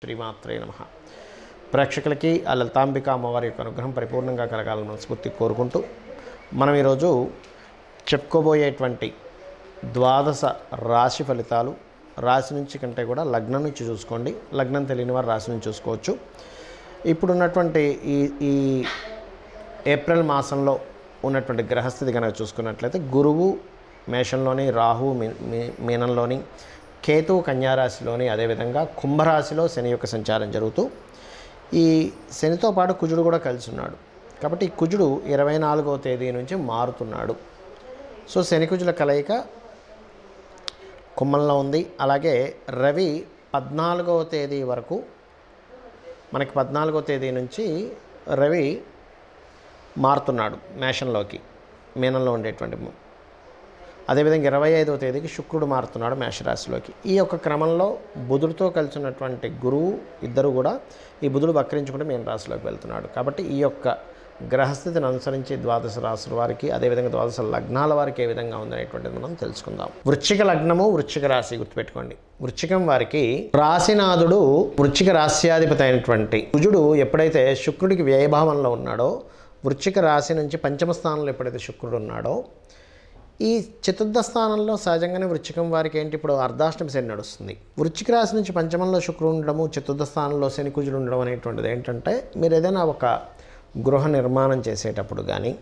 శ్రీమాత్రే నమః. ప్రేక్షకులకి ఆ లలితాంబిక అమ్మవారి యొక్క అనుగ్రహం పరిపూర్ణంగా కలగాలని మనస్ఫూర్తి కోరుకుంటూ మనం ఈరోజు చెప్పుకోబోయేటువంటి ద్వాదశ రాశి ఫలితాలు రాశి నుంచి కంటే కూడా లగ్నం నుంచి చూసుకోండి. లగ్నం తెలియని వారు రాశి నుంచి చూసుకోవచ్చు. ఇప్పుడున్నటువంటి ఈ ఏప్రిల్ మాసంలో ఉన్నటువంటి గ్రహస్థితి కనుక చూసుకున్నట్లయితే గురువు మేషంలోని, రాహు మీనంలోని, కేతువు కన్యారాశిలోని, అదేవిధంగా కుంభరాశిలో శని యొక్క సంచారం జరుగుతూ ఈ శనితో పాటు కుజుడు కూడా కలిసి ఉన్నాడు. కాబట్టి ఈ కుజుడు 24వ తేదీ నుంచి మారుతున్నాడు. సో శని కుజుల కలయిక కుంభంలో ఉంది. అలాగే రవి 14వ తేదీ వరకు మనకి 14వ తేదీ నుంచి రవి మారుతున్నాడు మేషంలోకి, మీనంలో ఉండేటువంటి. అదేవిధంగా 25వ తేదీకి శుక్రుడు మారుతున్నాడు మేషరాశిలోకి. ఈ యొక్క క్రమంలో బుధుడితో కలిసి ఉన్నటువంటి గురువు ఇద్దరు కూడా ఈ బుధుడు వక్రించుకుంటే మీన రాశిలోకి వెళ్తున్నాడు. కాబట్టి ఈ యొక్క గ్రహస్థితిని అనుసరించి ద్వాదశ రాశుల వారికి, అదేవిధంగా ద్వాదశ లగ్నాల వారికి ఏ విధంగా ఉందనేటువంటిది మనం తెలుసుకుందాం. వృశ్చిక లగ్నము, వృశ్చిక రాశి గుర్తుపెట్టుకోండి. వృశ్చికం వారికి రాశినాథుడు వృశ్చిక రాశ్యాధిపతి అయినటువంటి కుజుడు ఎప్పుడైతే శుక్రుడికి వ్యయభావంలో ఉన్నాడో, వృశ్చిక రాశి నుంచి పంచమ స్థానంలో ఎప్పుడైతే శుక్రుడు ఉన్నాడో, ఈ చతుర్థ స్థానంలో సహజంగానే వృశ్చికం వారికి ఏంటి, ఇప్పుడు అర్ధాష్టమి శని నడుస్తుంది. వృశ్చిక రాశి నుంచి పంచమంలో శుక్రుడు ఉండడము, చతుర్థ స్థానంలో శని కుజుడు ఉండడం అనేటువంటిది ఏంటంటే, మీరు ఏదైనా ఒక గృహ నిర్మాణం చేసేటప్పుడు కానీ,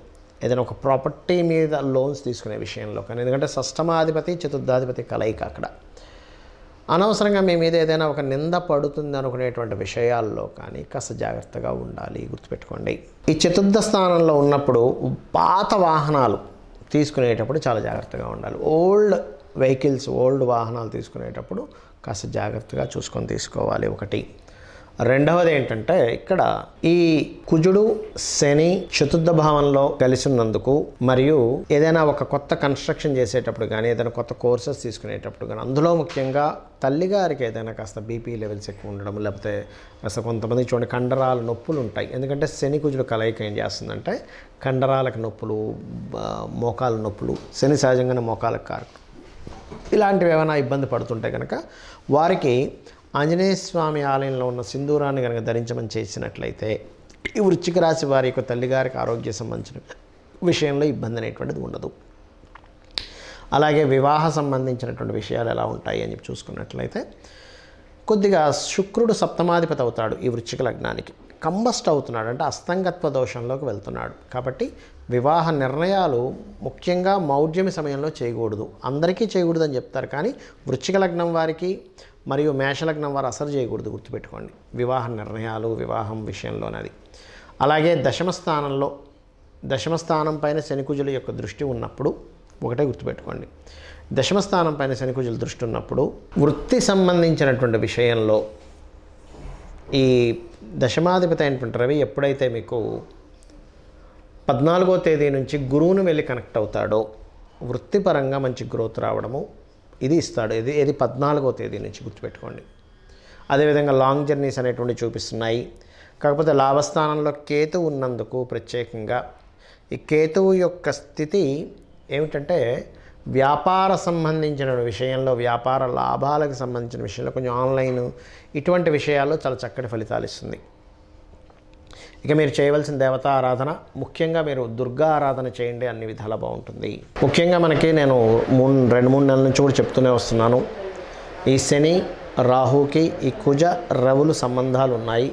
ఏదైనా ఒక ప్రాపర్టీ మీద లోన్స్ తీసుకునే విషయంలో కానీ, ఎందుకంటే షష్టమాధిపతి చతుర్థాధిపతి కలయిక అక్కడ, అనవసరంగా మీ మీద ఏదైనా ఒక నింద పడుతుంది అనుకునేటువంటి విషయాల్లో కానీ కాస్త జాగ్రత్తగా ఉండాలి, గుర్తుపెట్టుకోండి. ఈ చతుర్థ స్థానంలో ఉన్నప్పుడు పాత వాహనాలు తీసుకునేటప్పుడు చాలా జాగ్రత్తగా ఉండాలి. ఓల్డ్ వెహికల్స్, ఓల్డ్ వాహనాలు తీసుకునేటప్పుడు కాస్త జాగ్రత్తగా చూసుకొని తీసుకోవాలి. ఒకటి. రెండవది ఏంటంటే, ఇక్కడ ఈ కుజుడు శని చతుర్థ భావంలో కలిసి ఉన్నందుకు, మరియు ఏదైనా ఒక కొత్త కన్స్ట్రక్షన్ చేసేటప్పుడు కానీ, ఏదైనా కొత్త కోర్సెస్ తీసుకునేటప్పుడు కానీ, అందులో ముఖ్యంగా తల్లిగారికి ఏదైనా కాస్త బీపీ లెవెల్స్ ఎక్కువ ఉండడం, లేకపోతే కాస్త కొంతమంది చూడండి కండరాల నొప్పులు ఉంటాయి. ఎందుకంటే శని కుజుడు కలయిక ఏం చేస్తుందంటే కండరాలకు నొప్పులు, మోకాల నొప్పులు, శని సహజంగానే మోకాలకు కారకుడు. ఇలాంటివి ఏమైనా ఇబ్బంది పడుతుంటే కనుక వారికి ఆంజనేయ స్వామి ఆలయంలో ఉన్న సింధూరాన్ని కనుక ధరించమని చేసినట్లయితే ఈ వృశ్చిక రాశి వారి యొక్క తల్లిగారికి ఆరోగ్య సంబంధించిన విషయంలో ఇబ్బంది అనేటువంటిది ఉండదు. అలాగే వివాహ సంబంధించినటువంటి విషయాలు ఎలా ఉంటాయి అని చెప్పి చూసుకున్నట్లయితే, కొద్దిగా శుక్రుడు సప్తమాధిపతి అవుతాడు ఈ వృశ్చిక లగ్నానికి. కంబస్ట్ అవుతున్నాడు అంటే అస్తంగత్వ దోషంలోకి వెళ్తున్నాడు. కాబట్టి వివాహ నిర్ణయాలు ముఖ్యంగా మౌఢ్యమి సమయంలో చేయకూడదు. అందరికీ చేయకూడదు అని చెప్తారు, కానీ వృశ్చిక లగ్నం వారికి మరియు మేషలగ్నం వారు అసలు చేయకూడదు, గుర్తుపెట్టుకోండి, వివాహ నిర్ణయాలు వివాహం విషయంలోనది. అలాగే దశమస్థానం పైన శనికుజుల యొక్క దృష్టి ఉన్నప్పుడు ఒకటే గుర్తుపెట్టుకోండి, దశమస్థానం పైన శనికుజుల దృష్టి ఉన్నప్పుడు వృత్తి సంబంధించినటువంటి విషయంలో ఈ దశమాధిపతి అయినటువంటి రవి ఎప్పుడైతే మీకు 14వ తేదీ నుంచి గురువును వెళ్ళి కనెక్ట్ అవుతాడో వృత్తిపరంగా మంచి గ్రోత్ రావడము ఇది ఇస్తాడు. ఇది 14వ తేదీ నుంచి గుర్తుపెట్టుకోండి. అదేవిధంగా లాంగ్ జర్నీస్ అనేటువంటి చూపిస్తున్నాయి. కాకపోతే లాభస్థానంలో కేతువు ఉన్నందుకు ప్రత్యేకంగా ఈ కేతువు యొక్క స్థితి ఏమిటంటే వ్యాపార సంబంధించిన విషయంలో, వ్యాపార లాభాలకు సంబంధించిన విషయంలో, కొంచెం ఆన్లైన్ ఇటువంటి విషయాల్లో చాలా చక్కటి ఫలితాలు ఇస్తుంది. ఇక మీరు చేయవలసిన దేవతా ఆరాధన, ముఖ్యంగా మీరు దుర్గా ఆరాధన చేయండి, అన్ని విధాలా బాగుంటుంది. ముఖ్యంగా మనకి నేను 2-3 నెలల నుంచి కూడా చెప్తూనే వస్తున్నాను, ఈ శని రాహుకి ఈ కుజ రవులు సంబంధాలు ఉన్నాయి.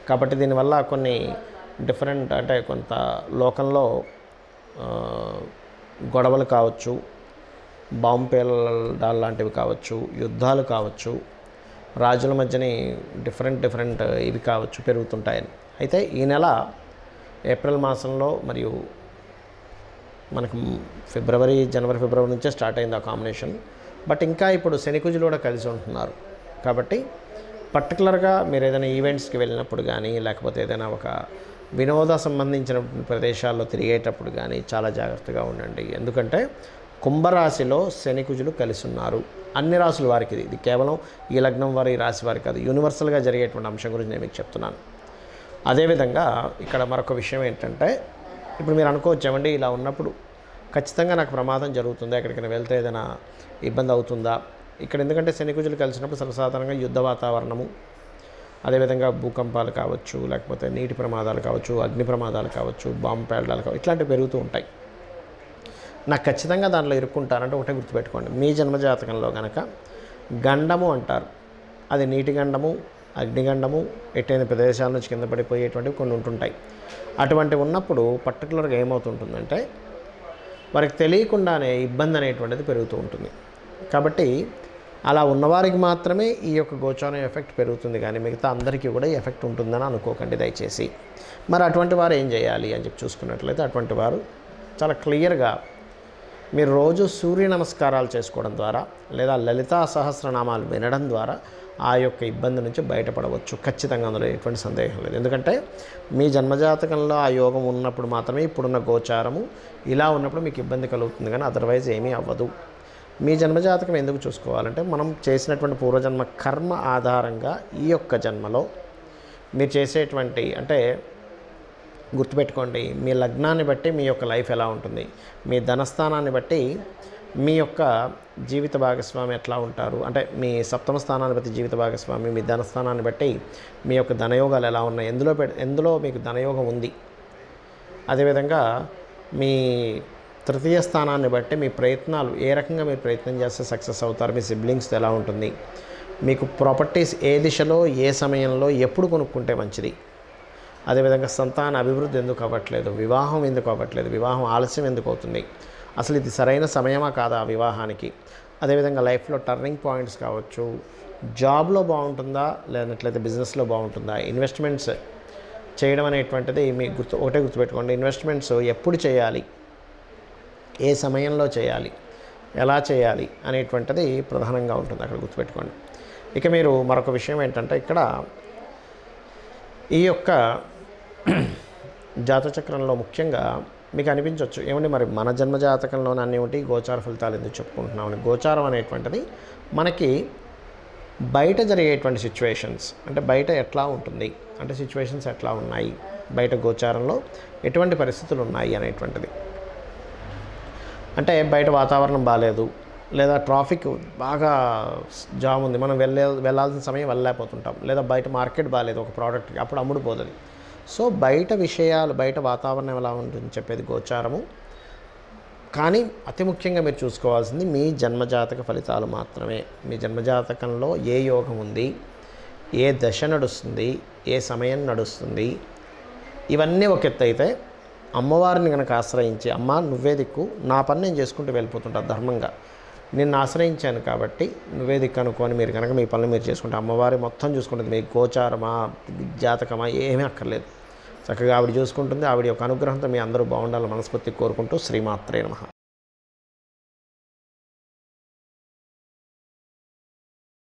కాబట్టి దీనివల్ల కొన్ని డిఫరెంట్ అంటే కొంత లోకంలో గొడవలు కావచ్చు, బాంబు పేలడాలు లాంటివి కావచ్చు, యుద్ధాలు కావచ్చు, రాజుల మధ్యని డిఫరెంట్ ఇవి కావచ్చు పెరుగుతుంటాయని. అయితే ఈ నెల ఏప్రిల్ మాసంలో మరియు మనకు జనవరి ఫిబ్రవరి నుంచే స్టార్ట్ అయింది ఆ కాంబినేషన్. బట్ ఇంకా ఇప్పుడు శనికుజులు కూడా కలిసి ఉంటున్నారు. కాబట్టి పర్టికులర్గా మీరు ఏదైనా ఈవెంట్స్కి వెళ్ళినప్పుడు కానీ, లేకపోతే ఏదైనా ఒక వినోద సంబంధించిన ప్రదేశాల్లో తిరిగేటప్పుడు కానీ చాలా జాగ్రత్తగా ఉండండి. ఎందుకంటే కుంభరాశిలో శనికుజులు కలిసి ఉన్నారు. అన్ని రాశుల వారికి ఇది కేవలం ఈ లగ్నం వారి, ఈ రాశి వారికి కాదు, యూనివర్సల్గా జరిగేటువంటి అంశం గురించి నేను మీకు చెప్తున్నాను. అదేవిధంగా ఇక్కడ మరొక విషయం ఏంటంటే, ఇప్పుడు మీరు అనుకోవచ్చామండి ఇలా ఉన్నప్పుడు ఖచ్చితంగా నాకు ప్రమాదం జరుగుతుందా, ఎక్కడికైనా వెళ్తే ఏదైనా ఇబ్బంది అవుతుందా, ఇక్కడ ఎందుకంటే శని కుజులు కలిసినప్పుడు సర్వసాధారణంగా యుద్ధ వాతావరణము, అదేవిధంగా భూకంపాలు కావచ్చు, లేకపోతే నీటి ప్రమాదాలు కావచ్చు, అగ్ని ప్రమాదాలు కావచ్చు, బాంబు పేలడాలు కావచ్చు, ఇట్లాంటివి పెరుగుతూ ఉంటాయి. నాకు ఖచ్చితంగా దాంట్లో ఇరుక్కుంటానంటే ఒకటే గుర్తుపెట్టుకోండి, మీ జన్మజాతకంలో కనుక గండము అంటారు, అది నీటి గండము, అగ్నిగండము, ఎట్టైన ప్రదేశాల నుంచి కింద పడిపోయేటువంటివి కొన్ని ఉంటుంటాయి. అటువంటివి ఉన్నప్పుడు పర్టికులర్గా ఏమవుతుంటుందంటే వారికి తెలియకుండానే ఇబ్బంది అనేటువంటిది పెరుగుతూ ఉంటుంది. కాబట్టి అలా ఉన్నవారికి మాత్రమే ఈ యొక్క గోచారం ఎఫెక్ట్ పెరుగుతుంది, కానీ మిగతా అందరికీ కూడా ఈ ఎఫెక్ట్ ఉంటుందని అనుకోకండి దయచేసి. మరి అటువంటి వారు ఏం చేయాలి అని చెప్పి చూసుకున్నట్లయితే, అటువంటి వారు చాలా క్లియర్గా మీరు రోజు సూర్య నమస్కారాలు చేసుకోవడం ద్వారా లేదా లలితా సహస్రనామాలు వినడం ద్వారా ఆ యొక్క ఇబ్బంది నుంచి బయటపడవచ్చు. ఖచ్చితంగా అందులో ఎటువంటి సందేహం లేదు. ఎందుకంటే మీ జన్మజాతకంలో ఆ యోగం ఉన్నప్పుడు మాత్రమే ఇప్పుడున్న గోచారము ఇలా ఉన్నప్పుడు మీకు ఇబ్బంది కలుగుతుంది, కానీ అదర్వైజ్ ఏమీ అవ్వదు. మీ జన్మజాతకం ఎందుకు చూసుకోవాలంటే, మనం చేసినటువంటి పూర్వజన్మ కర్మ ఆధారంగా ఈ యొక్క జన్మలో మీరు చేసేటువంటి, అంటే గుర్తుపెట్టుకోండి, మీ లగ్నాన్ని బట్టి మీ యొక్క లైఫ్ ఎలా ఉంటుంది, మీ ధనస్థానాన్ని బట్టి మీ యొక్క జీవిత భాగస్వామి ఎట్లా ఉంటారు, అంటే మీ సప్తమ స్థానాన్ని బట్టి జీవిత భాగస్వామి, మీ ధనస్థానాన్ని బట్టి మీ యొక్క ధనయోగాలు ఎలా ఉన్నాయి, ఎందులో మీకు ధనయోగం ఉంది. అదేవిధంగా మీ తృతీయ స్థానాన్ని బట్టి మీ ప్రయత్నాలు ఏ రకంగా మీరు ప్రయత్నం చేస్తే సక్సెస్ అవుతారు, మీ సిబ్లింగ్స్ ఎలా ఉంటుంది, మీకు ప్రాపర్టీస్ ఏ దిశలో ఏ సమయంలో ఎప్పుడు కొనుక్కుంటే మంచిది, అదేవిధంగా సంతాన అభివృద్ధి ఎందుకు అవ్వట్లేదు, వివాహం ఎందుకు అవ్వట్లేదు, వివాహం ఆలస్యం ఎందుకు అవుతుంది, అసలు ఇది సరైన సమయమా కాదా వివాహానికి, అదేవిధంగా లైఫ్లో టర్నింగ్ పాయింట్స్ కావచ్చు, జాబ్లో బాగుంటుందా లేనట్లయితే బిజినెస్లో బాగుంటుందా, ఇన్వెస్ట్మెంట్స్ చేయడం అనేటువంటిది మీకు ఒకటే గుర్తుపెట్టుకోండి, ఇన్వెస్ట్మెంట్స్ ఎప్పుడు చేయాలి, ఏ సమయంలో చేయాలి, ఎలా చేయాలి అనేటువంటిది ప్రధానంగా ఉంటుంది అక్కడ గుర్తుపెట్టుకోండి. ఇక మీరు మరొక విషయం ఏంటంటే, ఇక్కడ ఈ యొక్క జాతచక్రంలో ముఖ్యంగా మీకు అనిపించవచ్చు, ఏమంటే మరి మన జన్మజాతకంలో అన్నేమిటి గోచార ఫలితాలు ఎందుకు చెప్పుకుంటున్నామని. గోచారం అనేటువంటిది మనకి బయట జరిగేటువంటి సిచ్యువేషన్స్, అంటే బయట ఎట్లా ఉంటుంది, అంటే సిచ్యువేషన్స్ ఎట్లా ఉన్నాయి, బయట గోచారంలో ఎటువంటి పరిస్థితులు ఉన్నాయి అనేటువంటిది. అంటే బయట వాతావరణం బాగాలేదు, లేదా ట్రాఫిక్ బాగా జామ్ ఉంది, మనం వెళ్ళాల్సిన సమయం వెళ్ళలేకపోతుంటాం, లేదా బయట మార్కెట్ బాగాలేదు ఒక ప్రోడక్ట్కి, అప్పుడు అమ్ముడుపోతుంది. సో బయట విషయాలు, బయట వాతావరణం ఎలా ఉంటుంది చెప్పేది గోచారము. కానీ అతి ముఖ్యంగా మీరు చూసుకోవాల్సింది మీ జన్మజాతక ఫలితాలు మాత్రమే. మీ జన్మజాతకంలో ఏ యోగం ఉంది, ఏ దశ నడుస్తుంది, ఏ సమయం నడుస్తుంది, ఇవన్నీ ఒక ఎత్తు అయితే అమ్మవారిని కనుక ఆశ్రయించి, అమ్మ నువ్వే దిక్కు, నా పని నేను చేసుకుంటూ వెళ్ళిపోతుంటా ధర్మంగా, నిన్ను ఆశ్రయించాను కాబట్టి నువ్వే దిక్కు అనుకొని మీరు కనుక మీ పనులు మీరు చేసుకుంటే అమ్మవారి మొత్తం చూసుకుంటుంది. మీ గోచారమా జాతకమా ఏమీ అక్కర్లేదు, చక్కగా ఆవిడ చూసుకుంటుంది. ఆవిడ యొక్క అనుగ్రహంతో మీ అందరూ బాగుండాలని మనస్ఫూర్తి కోరుకుంటూ శ్రీమాత్రే నమః.